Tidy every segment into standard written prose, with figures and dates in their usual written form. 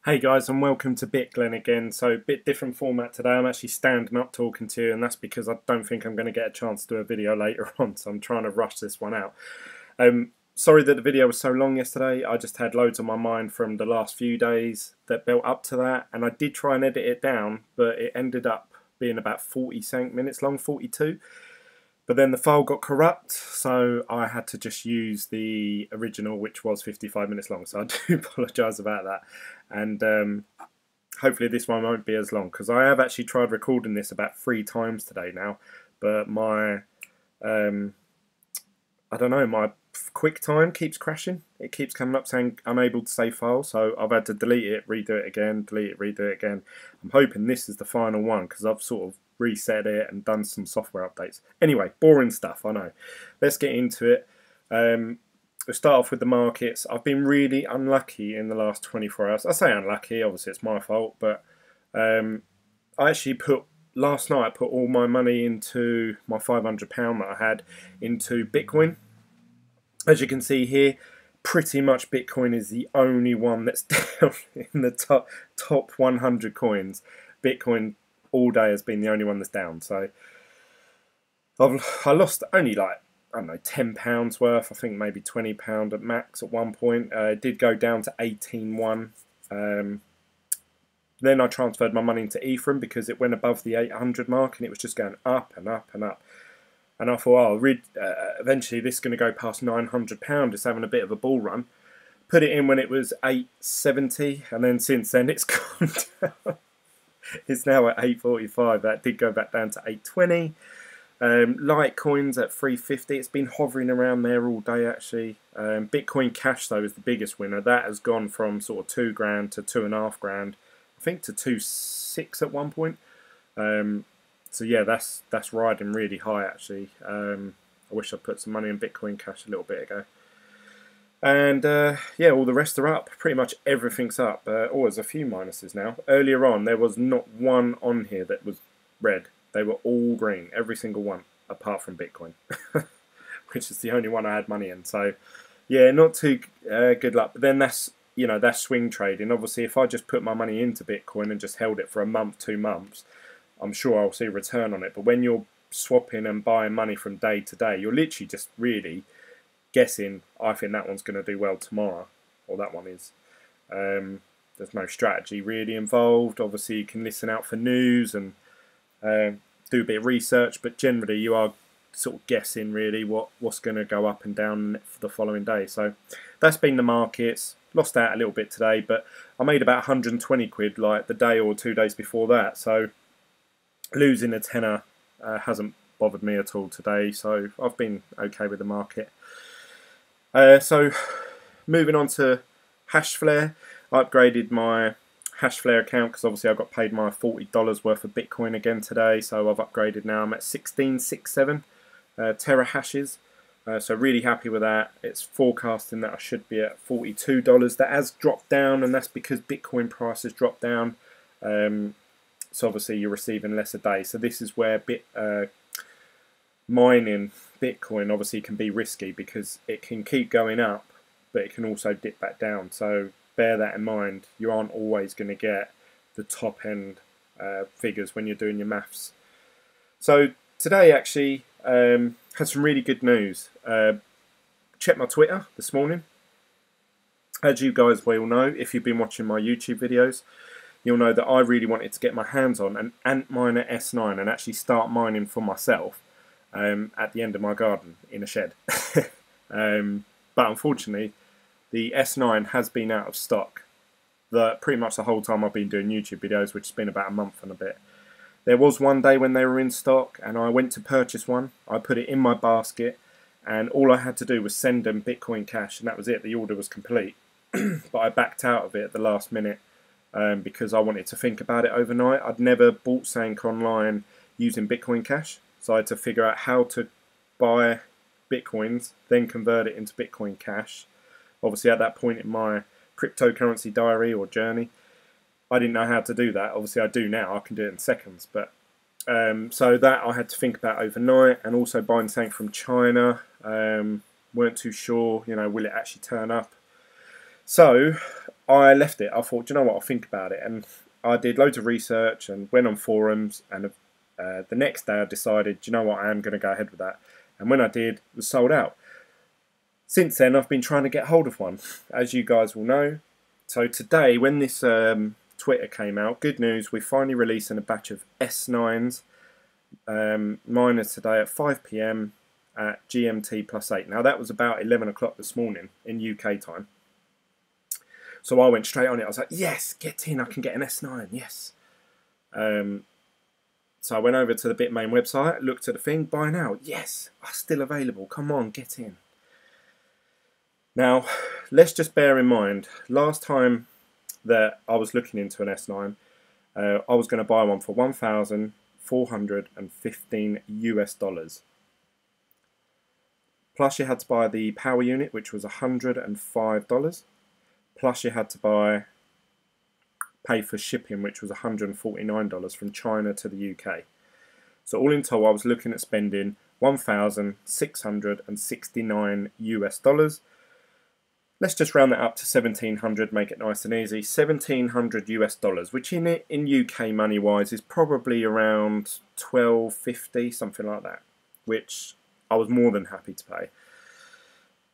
Hey guys, and welcome to Glen again. So, a bit different format today. I'm actually standing up talking to you, and that's because I don't think I'm going to get a chance to do a video later on, so I'm trying to rush this one out. Sorry that the video was so long yesterday. I just had loads on my mind from the last few days that built up to that, and I did try and edit it down, but it ended up being about 40 minutes long, 42. But then the file got corrupt, so I had to just use the original, which was 55 minutes long. So I do apologise about that. And hopefully this one won't be as long, because I have actually tried recording this about 3 times today now. But my, I don't know, my QuickTime keeps crashing. It keeps coming up saying unable to save file. So I've had to delete it, redo it again, delete it, redo it again. I'm hoping this is the final one, because I've sort of reset it and done some software updates. Anyway, boring stuff, I know. Let's get into it. We'll start off with the markets. I've been really unlucky in the last 24 hours. I say unlucky, obviously it's my fault, but I actually last night I put all my money into my £500 that I had into Bitcoin. As you can see here, pretty much Bitcoin is the only one that's down in the top 100 coins. Bitcoin all day has been the only one that's down. So I lost only like, I don't know, £10 worth. I think maybe £20 at max at one point. It did go down to 18.1. Then I transferred my money into Ethereum because it went above the 800 mark and it was just going up and up and up. And I thought, oh, eventually this is going to go past £900. It's having a bit of a bull run. Put it in when it was 870, and then since then it's gone down. It's now at 845. That did go back down to 820. Litecoin's at 350. It's been hovering around there all day actually. Bitcoin Cash though is the biggest winner. That has gone from sort of £2,000 to £2,500. I think to 2.6 at one point. So yeah, that's riding really high actually. I wish I'd put some money in Bitcoin Cash a little bit ago. And yeah, all the rest are up. Pretty much everything's up. Oh, there's a few minuses now. Earlier on, there was not one on here that was red. They were all green, every single one, apart from Bitcoin, which is the only one I had money in. So yeah, not too good luck. But then that's swing trading. Obviously, if I just put my money into Bitcoin and just held it for a month, 2 months, I'm sure I'll see a return on it. But when you're swapping and buying money from day to day, you're literally just really guessing, I think that one's going to do well tomorrow, or that one is. There's no strategy really involved. Obviously you can listen out for news and do a bit of research, but generally you are sort of guessing really what's going to go up and down for the following day. So that's been the markets. Lost out a little bit today, but I made about 120 quid like the day or 2 days before that, so losing a tenner hasn't bothered me at all today, so I've been okay with the market. So moving on to Hashflare, I upgraded my Hashflare account because obviously I got paid my $40 worth of Bitcoin again today, so I've upgraded now. I'm at 1667 terahashes, so really happy with that. It's forecasting that I should be at $42. That has dropped down, and that's because Bitcoin price has dropped down. So obviously you're receiving less a day. So this is where mining Bitcoin obviously can be risky because it can keep going up, but it can also dip back down. So bear that in mind. You aren't always going to get the top end figures when you're doing your maths. So today actually had some really good news. Checked my Twitter this morning. As you guys will know, if you've been watching my YouTube videos, you'll know that I really wanted to get my hands on an Antminer S9 and actually start mining for myself. At the end of my garden in a shed. But unfortunately the S9 has been out of stock pretty much the whole time I've been doing YouTube videos, which has been about a month and a bit. There was one day when they were in stock and I went to purchase one. I put it in my basket and all I had to do was send them Bitcoin Cash, and that was it. The order was complete. But I backed out of it at the last minute because I wanted to think about it overnight. I'd never bought something online using Bitcoin Cash. So I had to figure out how to buy Bitcoins, then convert it into Bitcoin Cash. Obviously at that point in my cryptocurrency diary or journey, I didn't know how to do that. Obviously I do now, I can do it in seconds. But so that I had to think about overnight, and also buying something from China. Weren't too sure, will it actually turn up? So I left it. I thought, do you know what, I'll think about it. And I did loads of research and went on forums, and the next day I decided, do you know what, I am going to go ahead with that. And when I did, it was sold out. Since then, I've been trying to get hold of one, as you guys will know. So today, when this Twitter came out, good news, we're finally releasing a batch of S9s miners today at 5 PM at GMT +8. Now that was about 11 o'clock this morning in UK time. So I went straight on it. I was like, yes, get in, I can get an S9, yes. So I went over to the Bitmain website, looked at the thing, buy now, yes, still available, come on, get in. Now, let's just bear in mind, last time that I was looking into an S9, I was going to buy one for $1,415 US. Plus you had to buy the power unit, which was $105. Plus you had to pay for shipping, which was $149 from China to the UK. So all in all, I was looking at spending $1,669 US. Let's just round that up to 1,700, make it nice and easy. $1,700 US, which in UK money wise is probably around $12.50, something like that, which I was more than happy to pay.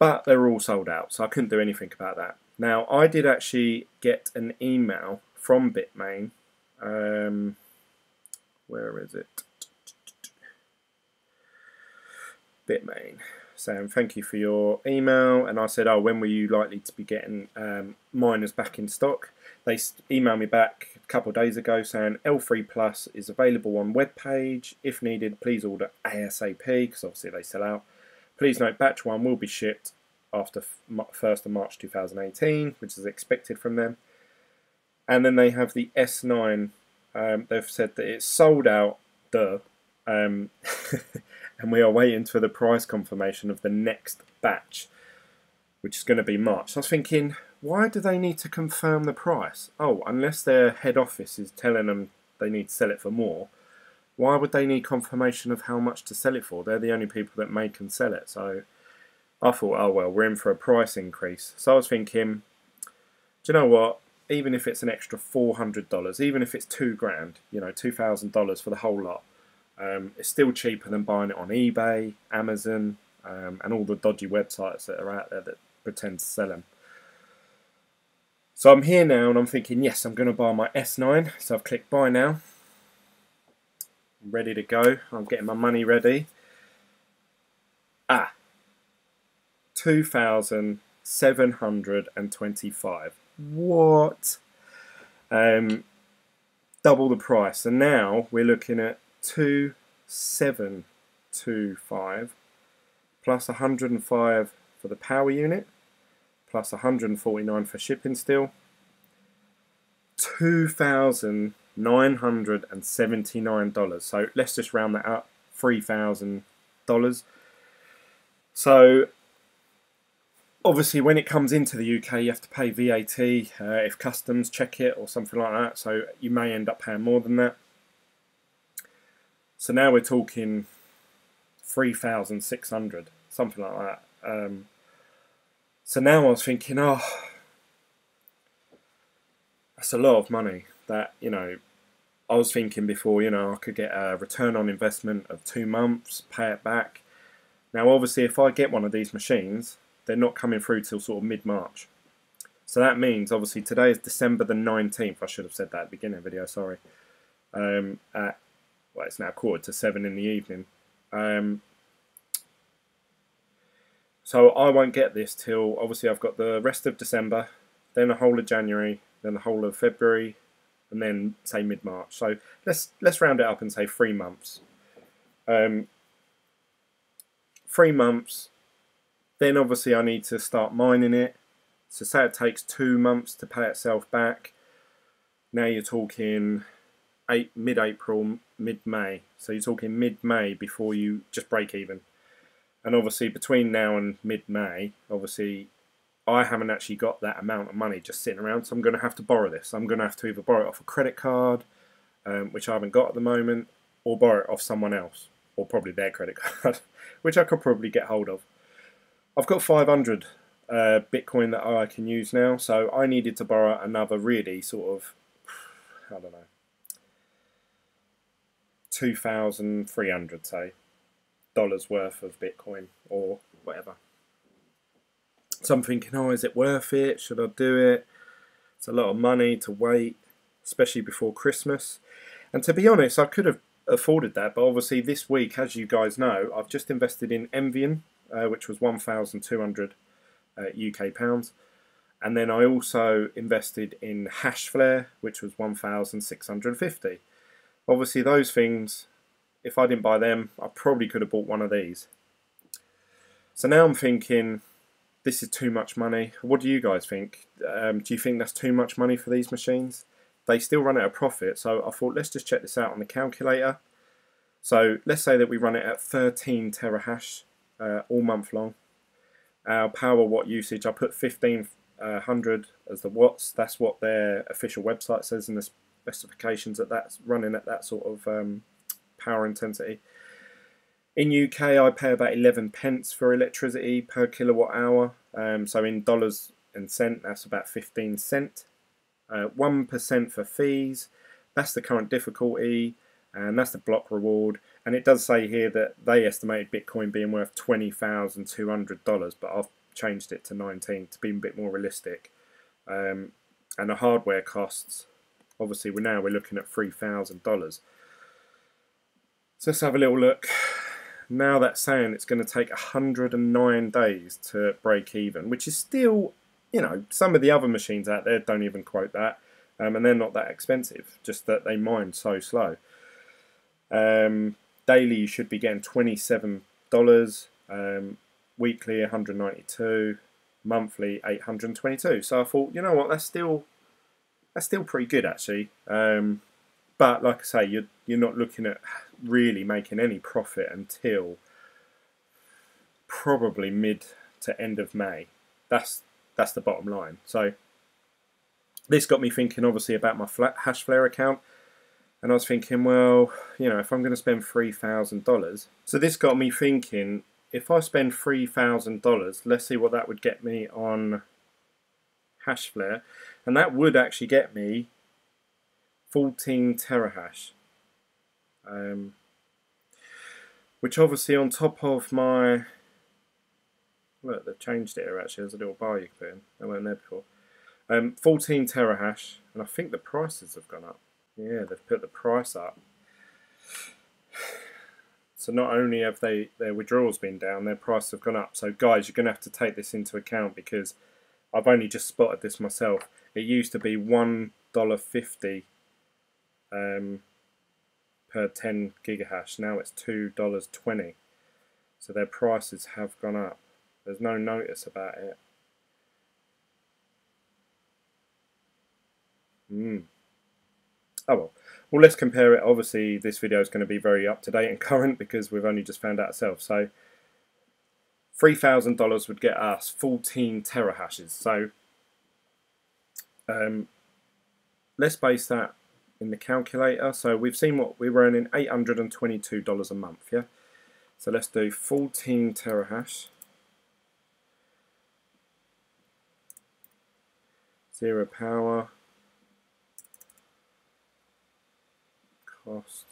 But they were all sold out, so I couldn't do anything about that. Now, I did actually get an email from Bitmain. Where is it? Bitmain, saying thank you for your email. And I said, oh, when were you likely to be getting miners back in stock? They emailed me back a couple of days ago saying L3 Plus is available on web page. If needed, please order ASAP, because obviously they sell out. Please note, batch 1 will be shipped after 1st of March 2018, which is expected from them. And then they have the S9. They've said that it's sold out, and we are waiting for the price confirmation of the next batch, which is going to be March. So I was thinking, why do they need to confirm the price? Oh, unless their head office is telling them they need to sell it for more, why would they need confirmation of how much to sell it for? They're the only people that make and sell it. So I thought, oh well, we're in for a price increase. So I was thinking, do you know what? Even if it's an extra $400, even if it's $2,000, you know, $2,000 for the whole lot, it's still cheaper than buying it on eBay, Amazon, and all the dodgy websites that are out there that pretend to sell them. So I'm here now and I'm thinking, yes, I'm going to buy my S9. So I've clicked buy now. I'm ready to go. I'm getting my money ready. $2,725. What? Double the price. And now we're looking at 2,725 plus 105 for the power unit, plus 149 for shipping still. $2,979. So let's just round that up, $3,000. So obviously when it comes into the UK you have to pay VAT if customs check it or something like that, so you may end up paying more than that. So now we're talking 3,600, something like that. So now I was thinking, oh, that's a lot of money. That, you know, I was thinking before, you know, I could get a return on investment of 2 months, pay it back. Now obviously if I get one of these machines, they're not coming through till sort of mid-March. So that means, obviously, today is December the 19th. I should have said that at the beginning of the video, sorry. Well, it's now 7:15 in the evening. So I won't get this till, obviously, I've got the rest of December, then the whole of January, then the whole of February, and then, say, mid-March. So let's round it up and say 3 months. 3 months. Then obviously I need to start mining it. So say it takes 2 months to pay itself back. Now you're talking mid-April, mid-May. So you're talking mid-May before you just break even. And obviously between now and mid-May, obviously I haven't actually got that amount of money just sitting around. So I'm going to have to borrow this. I'm going to have to either borrow it off a credit card, which I haven't got at the moment, or borrow it off someone else, or probably their credit card, which I could probably get hold of. I've got 500 Bitcoin that I can use now. So I needed to borrow another really sort of, I don't know, 2,300 say dollars worth of Bitcoin or whatever. So I'm thinking, oh, is it worth it? Should I do it? It's a lot of money to wait, especially before Christmas. And to be honest, I could have afforded that, but obviously this week, as you guys know, I've just invested in Envian, which was 1,200 UK pounds. And then I also invested in Hashflare, which was 1,650. Obviously those things, if I didn't buy them, I probably could have bought one of these. So now I'm thinking, this is too much money. What do you guys think? Do you think that's too much money for these machines? They still run at a profit, so I thought let's just check this out on the calculator. So let's say that we run it at 13 terahash all month long. Our power watt usage, I put 1,500 as the watts. That's what their official website says in the specifications, that that's running at that sort of power intensity. In UK, I pay about 11 pence for electricity per kilowatt hour. So in dollars and cent, that's about 15 cent. 1% for fees. That's the current difficulty, and that's the block reward. And it does say here that they estimated Bitcoin being worth $20,200, but I've changed it to 19 to be a bit more realistic. And the hardware costs, obviously, we're looking at $3,000. So let's have a little look. Now that's saying it's going to take 109 days to break even, which is still, you know, some of the other machines out there don't even quote that, and they're not that expensive, just that they mine so slow. Daily you should be getting $27, weekly 192, monthly 822. So I thought, you know what, that's still pretty good actually. But like I say, you're not looking at really making any profit until probably mid to end of May. That's the bottom line. So this got me thinking obviously about my Hashflare account, and I was thinking, well, you know, if I'm going to spend $3,000, so this got me thinking, if I spend $3,000, let's see what that would get me on Hashflare, and that would actually get me 14 terahash, which obviously on top of my, look, they've changed it here actually, there's a little bar you can put in, they weren't there before. 14 terahash, and I think the prices have gone up. Yeah, they've put the price up. So not only have their withdrawals been down, their prices have gone up. So guys, you're going to have to take this into account, because I've only just spotted this myself. It used to be $1.50 per 10 gigahash. Now it's $2.20. So their prices have gone up. There's no notice about it. Oh well. Well, let's compare it. Obviously, this video is going to be very up to date and current because we've only just found out ourselves. So, $3,000 would get us 14 terahashes. So, let's base that in the calculator. So we've seen what we were earning, $822 a month. Yeah. So let's do 14 terahash. 0 power. Cost.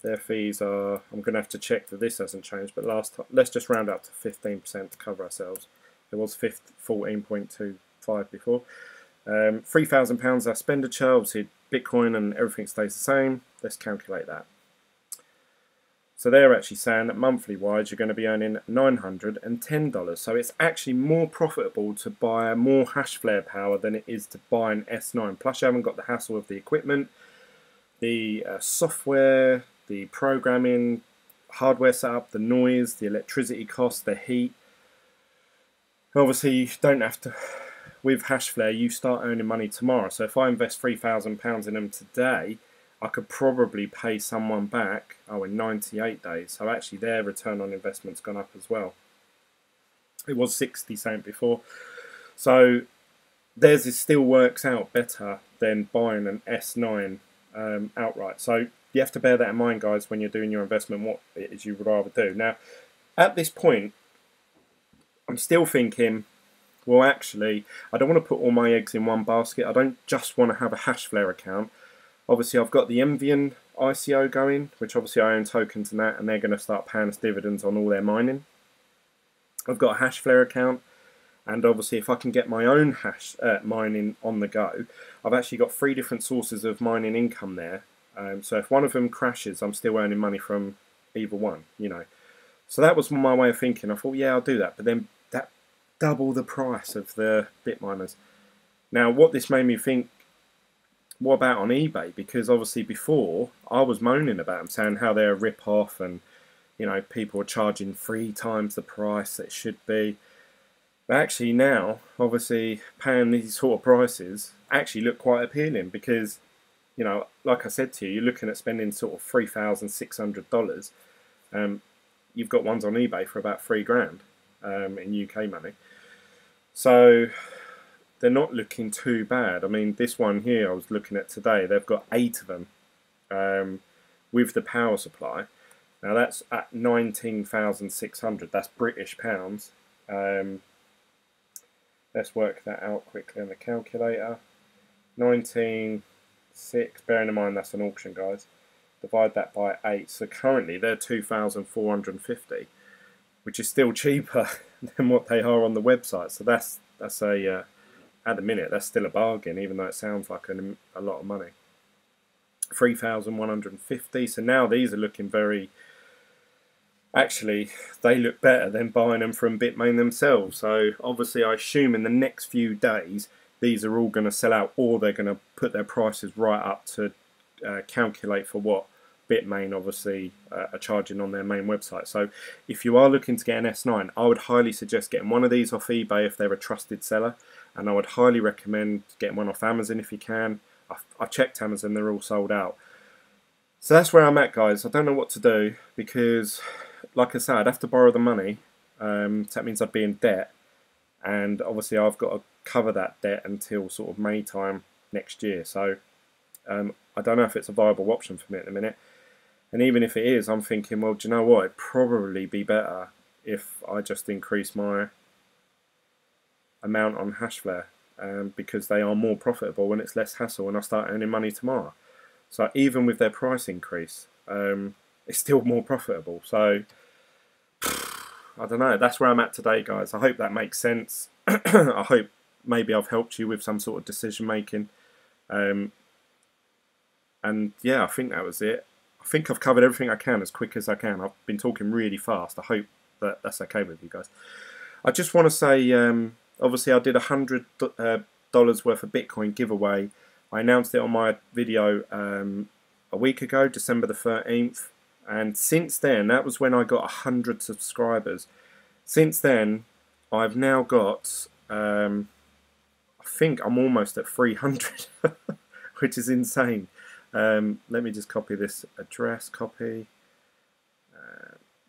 Their fees are, I'm going to have to check that this hasn't changed, but last time, let's just round up to 15% to cover ourselves. It was 14.25 before. £3,000 our expenditure, obviously Bitcoin and everything stays the same. Let's calculate that. So they're actually saying that monthly wise you're going to be earning $910. So it's actually more profitable to buy more Hashflare power than it is to buy an S9. Plus you haven't got the hassle of the equipment, the software, the programming, hardware setup, the noise, the electricity cost, the heat. Obviously you don't have to, with Hashflare you start earning money tomorrow. So if I invest £3,000 in them today, I could probably pay someone back in 98 days. So actually their return on investment's gone up as well. It was 60 cent before. So theirs still works out better than buying an S9 outright. So you have to bear that in mind, guys, when you're doing your investment, what it is you would rather do. Now, at this point, I'm still thinking, well, actually, I don't want to put all my eggs in one basket. I don't just want to have a Hashflare account. Obviously, I've got the Envian ICO going, which obviously I own tokens and that, and they're going to start paying us dividends on all their mining. I've got a Hashflare account, and obviously if I can get my own mining on the go, I've actually got 3 different sources of mining income there. So if one of them crashes, I'm still earning money from either one, you know. So that was my way of thinking. I thought, yeah, I'll do that. But then that double the price of the bit miners. Now, what this made me think, what about on eBay? Because obviously before, I was moaning about them, saying how they're a rip-off and, you know, people are charging 3 times the price that it should be. But actually now, obviously, paying these sort of prices actually look quite appealing because, you know, like I said to you, you're looking at spending sort of $3,600. You've got ones on eBay for about $3,000 in UK money. So they're not looking too bad. I mean, this one here I was looking at today, they've got 8 of them with the power supply. Now that's at 19,600. That's British pounds. Let's work that out quickly on the calculator. 19,600, bearing in mind that's an auction, guys. Divide that by 8. So currently they're 2,450, which is still cheaper than what they are on the website. So that's a at the minute that's still a bargain, even though it sounds like a lot of money. 3,150. So now these are looking very. Actually, they look better than buying them from Bitmain themselves. So obviously, I assume in the next few days these are all going to sell out, or they're going to put their prices right up to calculate for what Bitmain obviously are charging on their main website. So if you are looking to get an S9, I would highly suggest getting one of these off eBay if they're a trusted seller, and I would highly recommend getting one off Amazon if you can. I've checked Amazon, they're all sold out. So that's where I'm at, guys. I don't know what to do because, like I said, I'd have to borrow the money, so that means I'd be in debt, and obviously I've got to cover that debt until sort of May time next year. So I don't know if it's a viable option for me at the minute. And even if it is, I'm thinking, well, do you know what? It'd probably be better if I just increase my amount on Hashflare because they are more profitable and it's less hassle and I start earning money tomorrow. So even with their price increase, it's still more profitable. So I don't know. That's where I'm at today, guys. I hope that makes sense. I hope maybe I've helped you with some sort of decision making. And yeah, I think that was it. I think I've covered everything I can as quick as I can. I've been talking really fast. I hope that that's okay with you guys. I just want to say, obviously I did $100 worth of Bitcoin giveaway. I announced it on my video a week ago, December the 13th. And since then, that was when I got 100 subscribers. Since then, I've now got, I think I'm almost at 300, which is insane. Let me just copy this address, copy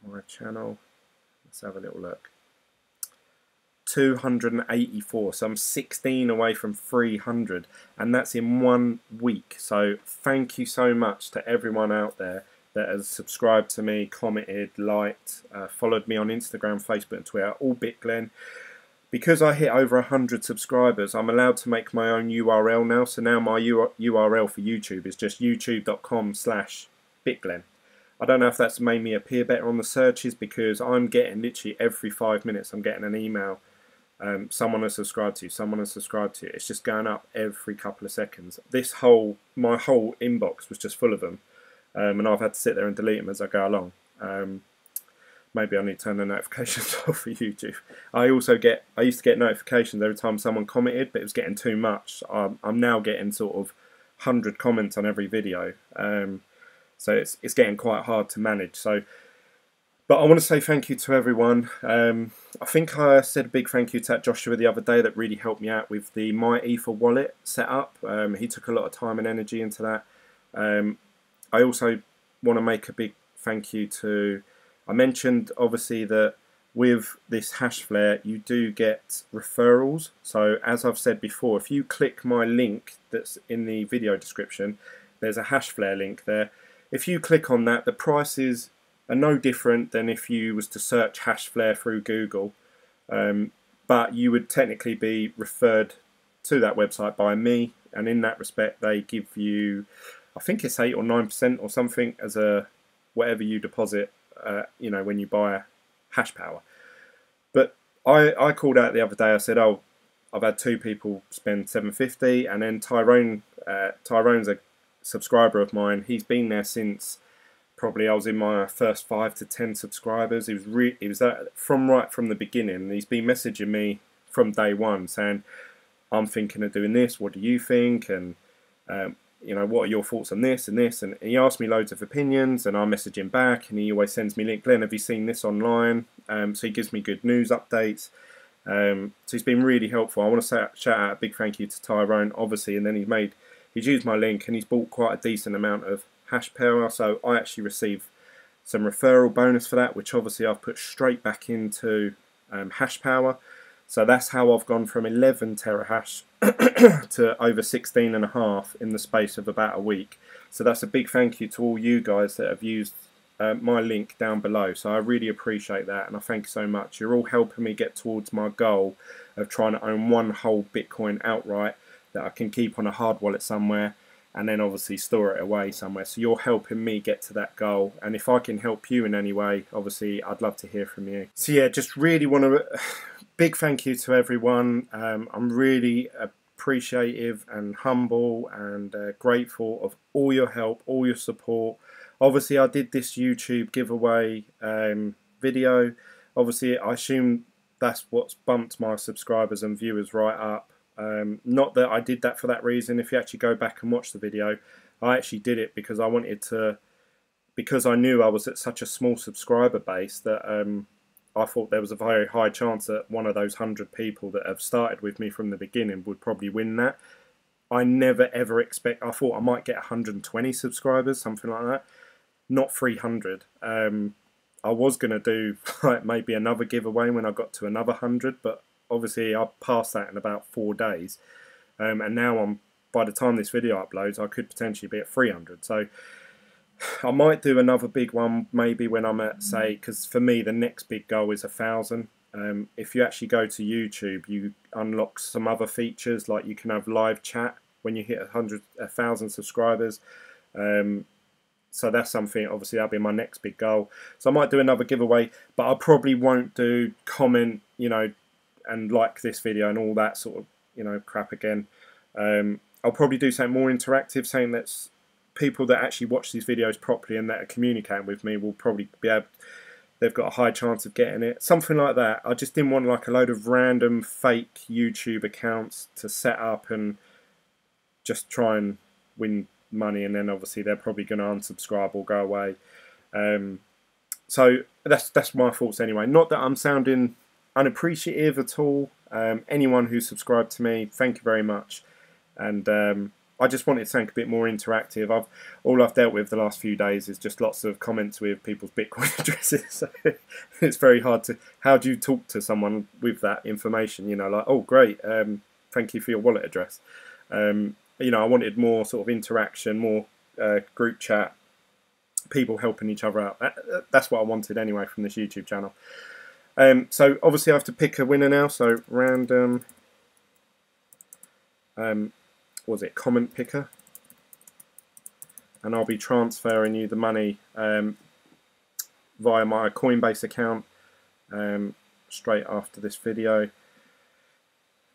my channel. Let's have a little look. 284, so I'm 16 away from 300, and that's in 1 week. So thank you so much to everyone out there that has subscribed to me, commented, liked, followed me on Instagram, Facebook and Twitter, all BitGlen. Because I hit over 100 subscribers, I'm allowed to make my own URL now. So now my URL for YouTube is just youtube.com/BitGlen. I don't know if that's made me appear better on the searches because I'm getting literally every 5 minutes I'm getting an email. Someone has subscribed to you, someone has subscribed to you. It's just going up every couple of seconds. My whole inbox was just full of them. And I've had to sit there and delete them as I go along. Maybe I need to turn the notifications off for YouTube. I used to get notifications every time someone commented, but it was getting too much. I'm now getting sort of 100 comments on every video. So it's getting quite hard to manage. But I want to say thank you to everyone. I think I said a big thank you to that Joshua the other day that really helped me out with the My Ether wallet setup. He took a lot of time and energy into that. I also want to make a big thank you to, I mentioned obviously that with this Hashflare you do get referrals. So as I've said before, if you click my link that's in the video description, there's a Hashflare link there. If you click on that, the prices are no different than if you was to search Hashflare through Google. but you would technically be referred to that website by me, and in that respect they give you, I think it's 8 or 9% or something as a whatever you deposit, you know, when you buy hash power. But I called out the other day. I said, oh, I've had 2 people spend $7.50, and then Tyrone's a subscriber of mine. He's been there since probably I was in my first 5 to 10 subscribers. He was that right from the beginning, and he's been messaging me from day one saying, I'm thinking of doing this, what do you think, and you know, what are your thoughts on this and this, and he asked me loads of opinions, and I message him back, and he always sends me link, Glenn, have you seen this online? So he gives me good news updates. So he's been really helpful. I want to shout out a big thank you to Tyrone, obviously, and then he's used my link, and he's bought quite a decent amount of hash power, so I actually received some referral bonus for that, which obviously I've put straight back into hash power. So that's how I've gone from 11 terahash to over 16.5 in the space of about a week. So that's a big thank you to all you guys that have used my link down below. So I really appreciate that, and I thank you so much. You're all helping me get towards my goal of trying to own one whole Bitcoin outright that I can keep on a hard wallet somewhere, and then obviously store it away somewhere. So you're helping me get to that goal, and if I can help you in any way, obviously I'd love to hear from you. So yeah, just really want to big thank you to everyone. I'm really appreciative and humble and grateful of all your help, all your support. Obviously I did this YouTube giveaway video. Obviously I assume that's what's bumped my subscribers and viewers right up. Not that I did that for that reason. If you actually go back and watch the video, I actually did it because I wanted to, because I knew I was at such a small subscriber base that I thought there was a very high chance that one of those 100 people that have started with me from the beginning would probably win that. I never ever I thought I might get 120 subscribers, something like that, not 300. I was going to do like maybe another giveaway when I got to another 100, but obviously I passed that in about 4 days, and now by the time this video uploads, I could potentially be at 300. So I might do another big one maybe when I'm at, say, because for me the next big goal is 1,000. If you actually go to YouTube, you unlock some other features, like you can have live chat when you hit 1,000 subscribers. So that's something, obviously that'll be my next big goal. So I might do another giveaway, but I probably won't do comment, you know, and like this video and all that sort of, you know, crap again. I'll probably do something more interactive, saying that's people that actually watch these videos properly and that are communicating with me will probably be able, they've got a high chance of getting it. Something like that. I just didn't want like a load of random fake YouTube accounts to set up and just try and win money, and then obviously they're probably going to unsubscribe or go away. So that's my thoughts anyway. Not that I'm sounding unappreciative at all. Anyone who subscribed to me, thank you very much. And I just wanted something a bit more interactive. All I've dealt with the last few days is just lots of comments with people's Bitcoin addresses. So it's very hard to, how do you talk to someone with that information? You know, like, oh great, thank you for your wallet address. You know, I wanted more sort of interaction, more group chat, people helping each other out. That's what I wanted anyway from this YouTube channel. So obviously I have to pick a winner now. So random, what was it, comment picker, and I'll be transferring you the money via my Coinbase account straight after this video.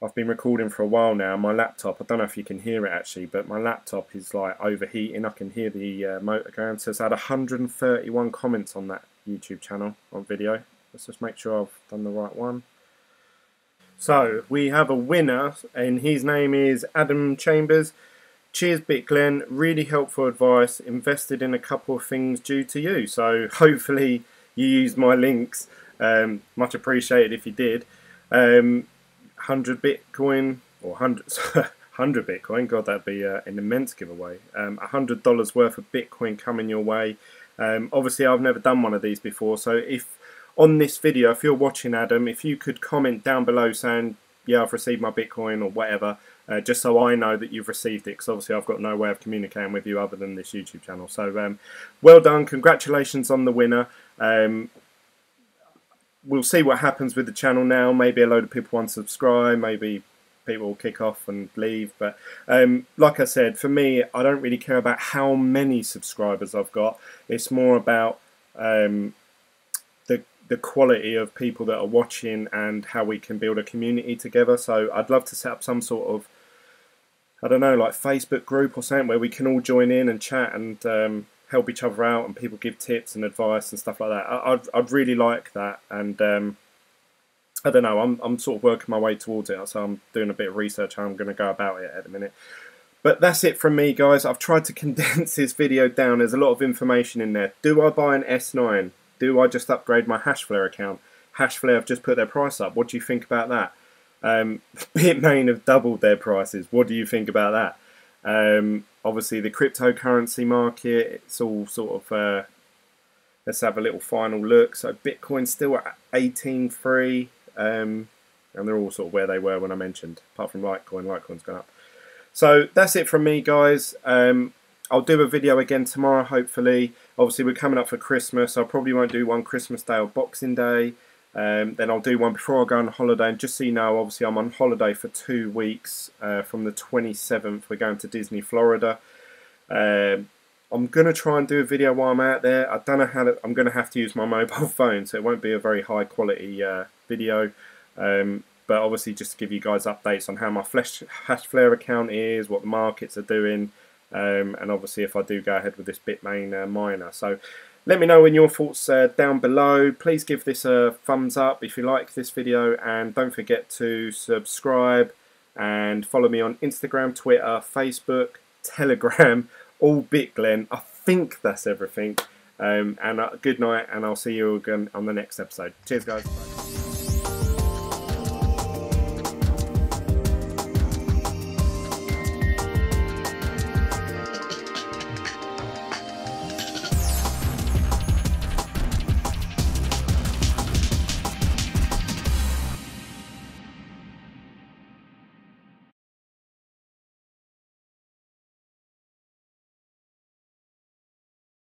I've been recording for a while now. My laptop, I don't know if you can hear it actually, but my laptop is like overheating. I can hear the motor going. So it's had 131 comments on that YouTube channel on video. Let's just make sure I've done the right one. So we have a winner, and his name is Adam Chambers. Cheers, BitGlen. Really helpful advice. Invested in a couple of things due to you. So hopefully you used my links. Much appreciated if you did. 100 Bitcoin, or 100 Bitcoin, God, that'd be an immense giveaway. $100 worth of Bitcoin coming your way. Obviously I've never done one of these before, so if on this video, if you're watching, Adam, if you could comment down below saying, yeah, I've received my Bitcoin or whatever, just so I know that you've received it, because obviously I've got no way of communicating with you other than this YouTube channel. So well done, congratulations on the winner. we'll see what happens with the channel now. Maybe a load of people unsubscribe, maybe people will kick off and leave. But like I said, for me, I don't really care about how many subscribers I've got. It's more about the quality of people that are watching and how we can build a community together. So I'd love to set up some sort of, I don't know, like Facebook group or something where we can all join in and chat and help each other out, and people give tips and advice and stuff like that. I'd really like that, and I don't know, I'm sort of working my way towards it, so I'm doing a bit of research how I'm going to go about it at the minute. But that's it from me, guys. I've tried to condense this video down. There's a lot of information in there. Do I buy an S9? Do I just upgrade my Hashflare account? Hashflare have just put their price up. What do you think about that? Bitmain have doubled their prices. What do you think about that? Obviously, the cryptocurrency market, it's all sort of... let's have a little final look. So Bitcoin's still at 18.3, and they're all sort of where they were when I mentioned, apart from Litecoin. Litecoin's gone up. So that's it from me, guys. I'll do a video again tomorrow, hopefully. Obviously, we're coming up for Christmas. I probably won't do one Christmas Day or Boxing Day. Then I'll do one before I go on holiday. And just so you know, obviously, I'm on holiday for 2 weeks. From the 27th, we're going to Disney, Florida. I'm going to try and do a video while I'm out there. I don't know how to... I'm going to have to use my mobile phone, so it won't be a very high quality video. But obviously, just to give you guys updates on how my Hashflare account is, what the markets are doing, and obviously if I do go ahead with this Bitmain miner. So let me know in your thoughts down below. Please give this a thumbs up if you like this video, and don't forget to subscribe and follow me on Instagram, Twitter, Facebook, Telegram, all BitGlen. I think that's everything. And good night, and I'll see you again on the next episode. Cheers, guys. Bye.